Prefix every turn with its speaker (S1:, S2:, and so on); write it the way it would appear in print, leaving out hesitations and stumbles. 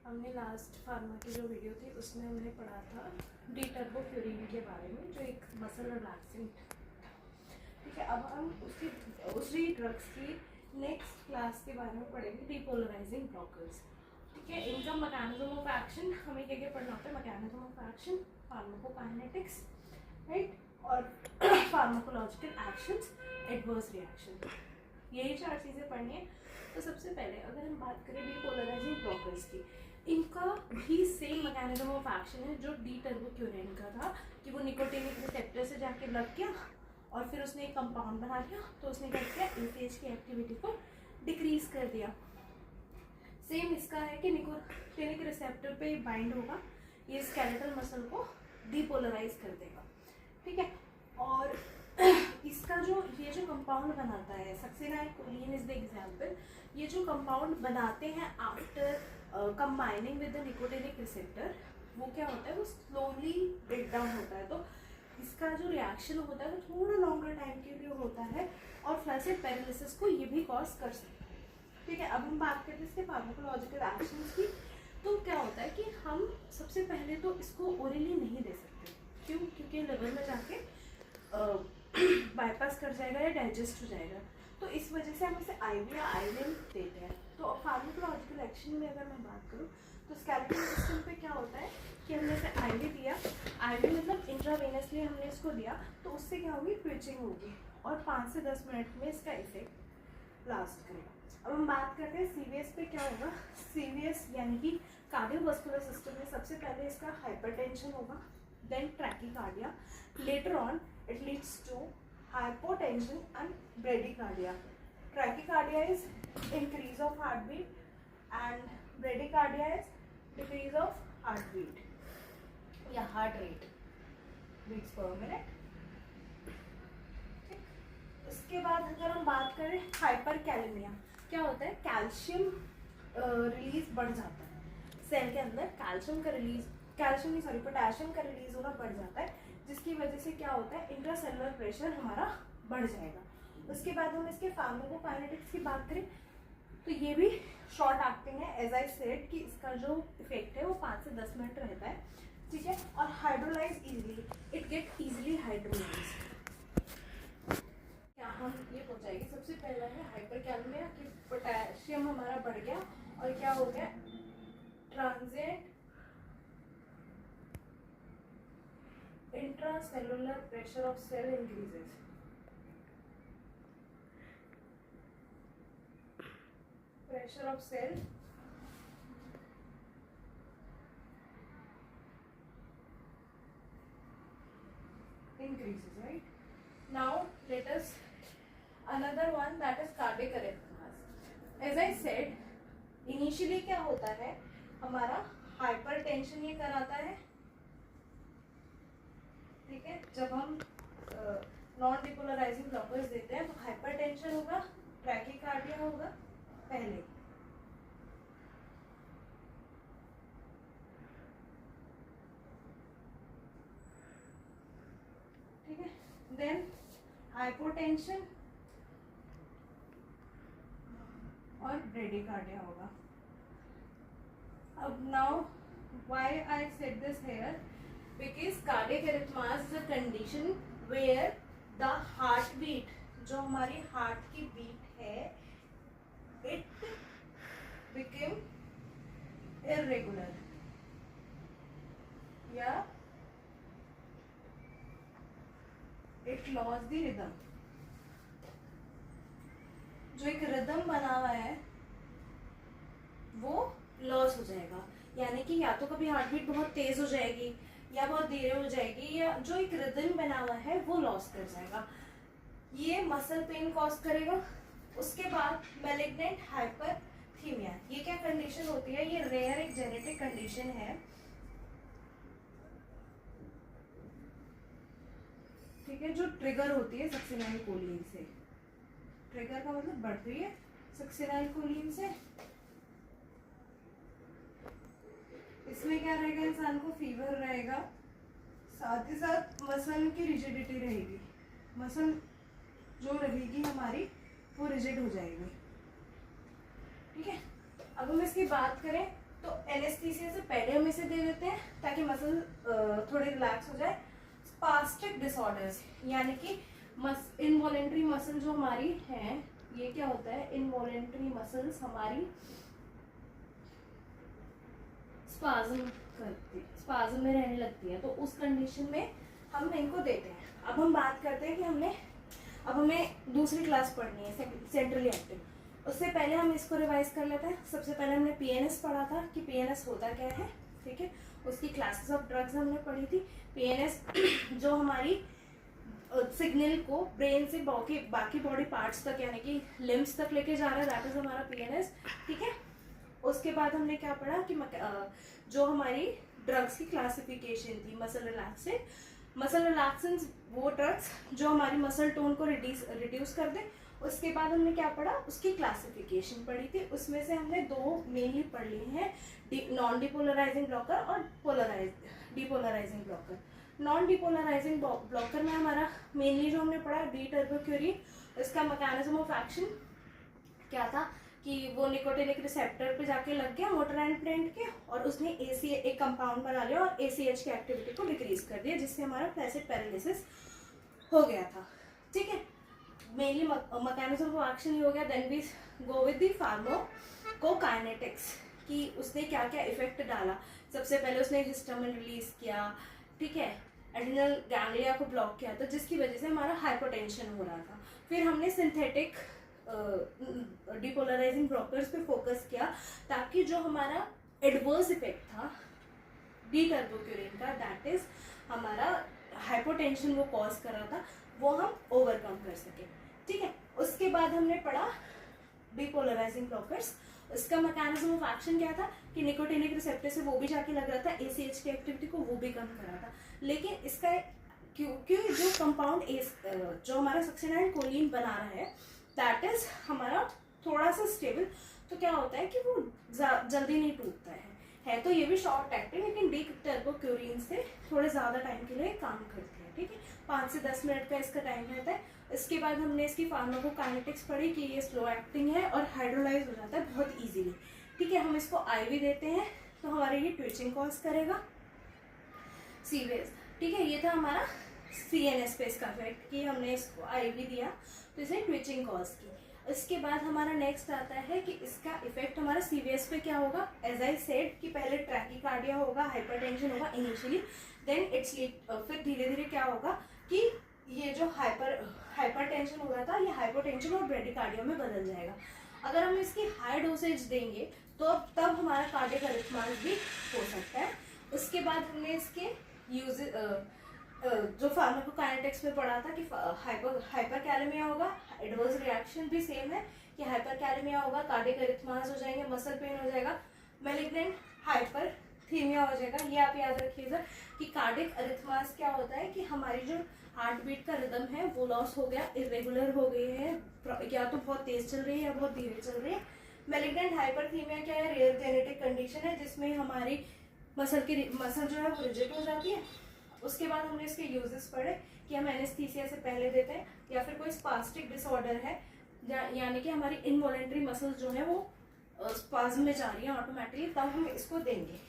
S1: हमने last pharma की जो वीडियो थी उसमें हमने पढ़ा था डिटर्बोफ्यूरिन के बारे में, जो एक मसल रिलैक्सेंट था। ठीक है, अब हम उसी ड्रग्स की नेक्स्ट क्लास के बारे में पढ़ेंगे, डिपोलराइजिंग ब्लॉकर्स। ठीक है, इनका मैकेनिज्म ऑफ एक्शन हमें क्या क्या पढ़ना होता है? Mechanism of action, pharmacokinetics, right, और फार्माकोलॉजिकल एक्शंस, एडवर्स रिएक्शन, यही 4 चीज़ें पढ़नी है। तो सबसे पहले अगर हम बात करें डिपोलराइजिंग ब्लॉकर्स की, इनका भी सेम मैकेनिज्म ऑफ एक्शन है जो डिटर्बोफ्यूरिन का था, कि वो निकोटिनिक रिसेप्टर से जाके लग गया और फिर उसने एक कंपाउंड बना लिया, तो उसने क्या किया, एसीएच की एक्टिविटी को डिक्रीज कर दिया। सेम इसका है कि निकोटिनिक रिसेप्टर पे बाइंड होगा, ये स्केलेटल मसल को डिपोलराइज कर देगा। ठीक है, और इसका ये जो कंपाउंड बनाता है, सक्सिनाइलकोलिन इज द एग्जांपल, ये जो कंपाउंड बनाते हैं after combining with the nicotinic receptor, वो क्या होता है, वो स्लोली ब्रेक डाउन होता है। तो इसका जो रिएक्शन होता है वो थोड़ा लॉन्गर टाइम के लिए होता है और फ्लैसिड पैरालिसिस को ये भी कॉज कर सकता है। ठीक है, अब हम बात करते हैं इसके फार्माकोलॉजिकल एक्शंस की। तो क्या होता है कि हम सबसे पहले तो इसको ओरली नहीं दे सकते। क्यों? क्योंकि लिवर में जाके बाईपास कर जाएगा या डाइजेस्ट हो जाएगा, तो इस वजह से हम इसे आईवी या आईविन देते हैं। तो फार्माकोलॉजिकल एक्शन में अगर मैं बात करूँ तो स्केलेटल सिस्टम पे क्या होता है कि हमने इसे आईवी दिया, आईवी मतलब इंट्रावेनसली हमने इसको दिया, तो उससे क्या होगी, ट्विचिंग होगी और 5 से 10 मिनट में इसका इफेक्ट लास्ट करेगा। अब हम बात करते हैं सीवीएस पे क्या होगा। सीवीएस यानी कि कार्डियोवास्कुलर सिस्टम में सबसे पहले इसका हाइपरटेंशन होगा, then tachycardia, later on it leads to hypotension and bradycardia. Trachycardia is increase of heartbeat and bradycardia is decrease of heartbeat या heart rate beats per minute. इसके बाद अगर हम बात करें हाइपरकैलेमिया, क्या होता है, कैल्शियम रिलीज बढ़ जाता है सेल के अंदर, पोटेशियम का रिलीज होना बढ़ जाता है, जिसकी वजह से क्या होता है, इंट्रासेलुलर प्रेशर हमारा बढ़ जाएगा। उसके बाद हम इसके फार्माकोकाइनेटिक्स की बात करें तो ये भी शॉर्ट एक्टिंग है, एज आई सेड कि इसका जो इफेक्ट है वो 5 से 10 मिनट रहता है। ठीक है, और hydrolyse easily, it get easily hydrolyse. क्या हम ये पहुंचाएंगे, सबसे पहला है हाइपरकैलेमिया कि पोटेशियम हमारा बढ़ गया और क्या हो गया, transient intracellular pressure of cell increases. Pressure of cell increases, right? Now let us another one, that is cardiac arrhythmias. As I said, initially क्या होता है, हमारा hypertension ये कराता है। ठीक है, जब हम नॉन डिपोलराइजिंग ब्लॉकर्स देते हैं तो हाइपरटेंशन होगा, ट्रैकीकार्डिया होगा पहले, ठीक है, देन हाइपोटेंशन और ब्रेडिकार्डिया होगा। अब now why I said this here, because cardiac arrhythmias is a condition where the heartbeat, जो हमारी हार्ट की बीट है, it became irregular या it lost the rhythm। जो एक रिदम बना हुआ है वो लॉस हो जाएगा, यानी कि या तो कभी हार्ट बीट बहुत तेज हो जाएगी या बहुत देर हो जाएगी, या जो एक रिदम बना हुआ है वो लॉस कर जाएगा। ये मसल पेन कॉज करेगा। उसके बाद मैलिग्नेंट हाइपरथीमिया, ये क्या कंडीशन होती है, ये रेयर एक जेनेटिक कंडीशन है। ठीक है, जो ट्रिगर होती है सक्सिनाइलकोलिन से, ट्रिगर का मतलब बढ़ती है सक्सिनाइलकोलिन से। इसमें क्या रहेगा, इंसान को फीवर रहेगा, साथ ही साथ मसल की रिजिडिटी रहेगी, मसल जो रहेगी हमारी वो रिजिड हो जाएगी। ठीक है, अब हम इसकी बात करें तो एनेस्थीसिया से पहले हम इसे दे देते हैं ताकि मसल थोड़ी रिलैक्स हो जाए। स्पास्टिक डिसऑर्डर्स यानी कि इनवॉलेंट्री मसल जो हमारी है, ये क्या होता है, इनवॉलेंट्री मसल्स हमारी स्पाज्म में रहने लगती है, तो उस कंडीशन में हम इनको देते हैं। अब हम बात करते हैं कि अब हमें दूसरी क्लास पढ़नी है सेंट्रली एक्टिव। उससे पहले हम इसको रिवाइज कर लेते हैं। सबसे पहले हमने पीएनएस पढ़ा था कि पीएनएस होता क्या है, ठीक है। उसकी क्लासेस ऑफ ड्रग्स हमने पढ़ी थी। पीएनएस जो हमारी सिग्नल को ब्रेन से बाकी बॉडी पार्ट्स तक यानी कि लिम्स तक लेके जा रहा है, दैट इज हमारा पीएनएस, ठीक है। उसके बाद हमने क्या पढ़ा कि जो हमारी ड्रग्स की क्लासिफिकेशन थी, मसल रिलैक्सेंट्स वो ड्रग्स जो हमारी मसल टोन को रिड्यूस कर दे। उसके बाद हमने क्या पढ़ा, उसकी क्लासिफिकेशन पढ़ी थी। उसमें से हमने दो मेनली पढ़ लिए हैं, नॉन डिपोलराइजिंग ब्लॉकर और depolarising blocker. Non depolarising blocker में हमारा मेनली जो हमने पढ़ा डी टर्बोक्यूरिन, इसका मैकेनिज्म ऑफ एक्शन क्या था कि वो निकोटिनिक रिसेप्टर पे जाके लग गया मोटर एंड के, और उसने एक कंपाउंड बना लिया और ACH की एक्टिविटी को डिक्रीज कर दिया, जिससे हमारा फ्लैसिड पैरालिसिस हो गया था, ठीक है। मेनली मैकेनिज्म ऑफ एक्शन ही हो गया। Then we go with the pharmacokinetics कि उसने क्या क्या इफेक्ट डाला। सबसे पहले उसने हिस्टामिन रिलीज किया, ठीक है, एड्रिनल गैंग्लिया को ब्लॉक किया था, जिसकी वजह से हमारा हाइपोटेंशन हो रहा था। फिर हमने सिंथेटिक डिपोलराइजिंग ब्लॉकर्स पे फोकस किया ताकि जो हमारा एडवर्स इफेक्ट था डी टर्बोक्यूरिन का, दैट इज हमारा हाइपोटेंशन वो कॉज कर रहा था, वो हम ओवरकम कर सके, ठीक है। उसके बाद हमने पढ़ा डिपोलराइजिंग ब्लॉकर्स। उसका मैकेनिज्म ऑफ एक्शन क्या था कि निकोटिनिक रिसेप्टर से वो भी जाके लग रहा था, ACH की एक्टिविटी को वो भी कम कर रहा था। लेकिन इसका क्योंकि जो कंपाउंड जो हमारा सक्सिनाइलकोलिन बना रहा है, दैट इज हमारा थोड़ा सा स्टेबल, तो क्या होता है कि वो जल्दी नहीं टूटता है तो ये भी शॉर्ट एक्टिंग, लेकिन डी टर्बोक्यूरिन से थोड़े ज़्यादा टाइम के लिए काम करते हैं, ठीक है। 5 से 10 मिनट का इसका टाइम रहता है। इसके बाद हमने इसकी फार्माकोकाइनेटिक्स पढ़ी कि ये स्लो एक्टिंग है और हाइड्रोलाइज हो जाता है बहुत इजीली, ठीक है। हम इसको IV देते हैं तो हमारे ये ट्विचिंग कॉज करेगा, सीवियस, ठीक है। ये था हमारा CNS पे इसका इफेक्ट कि हमने इसको IV दिया तो इसे ट्विचिंग कॉज की। इसके बाद हमारा नेक्स्ट आता है कि इसका इफेक्ट हमारा CVS पे क्या होगा। एज आई सेड कि पहले ट्रैकीकार्डिया होगा, हाइपरटेंशन होगा इनिशियली, देन इट्स फिर धीरे धीरे क्या होगा कि ये जो हाइपरटेंशन हो रहा था ये हाइपोटेंशन और ब्रेडिकार्डिया में बदल जाएगा। अगर हम इसकी हाई डोसेज देंगे तो तब हमारा कार्डियक अरिथमास भी हो सकता है। उसके बाद हमने इसके जो फार्माकोकाइनेटिक्स में पढ़ा था कि हाइपरकैलेमिया होगा, एडवर्स रिएक्शन भी सेम है कि हाइपरकैलेमिया होगा, कार्डियक अरिथमास हो जाएंगे, मसल पेन हो जाएगा, मैलिग्नेंट हाइपरथीमिया हो जाएगा। ये आप याद रखिएगा कि कार्डियक अरिथमास क्या होता है कि हमारी जो हार्ट बीट का रिदम है वो लॉस हो गया, इरेगुलर हो गई है, या तो बहुत तेज चल रही है या बहुत धीरे चल रही है। मैलिग्नेंट हाइपरथीमिया क्या है, रेयर जेनेटिक कंडीशन है जिसमें हमारी मसल जो है वो रिजिड हो जाती है। उसके बाद हमने इसके यूजेस पढ़े कि हम एनेस्थीसिया से पहले देते हैं, या फिर कोई स्पास्टिक डिसऑर्डर है यानी कि हमारी इनवॉलेंट्री मसल्स जो है वो स्पाज्म में जा रही है ऑटोमेटिकली, तब हम इसको देंगे।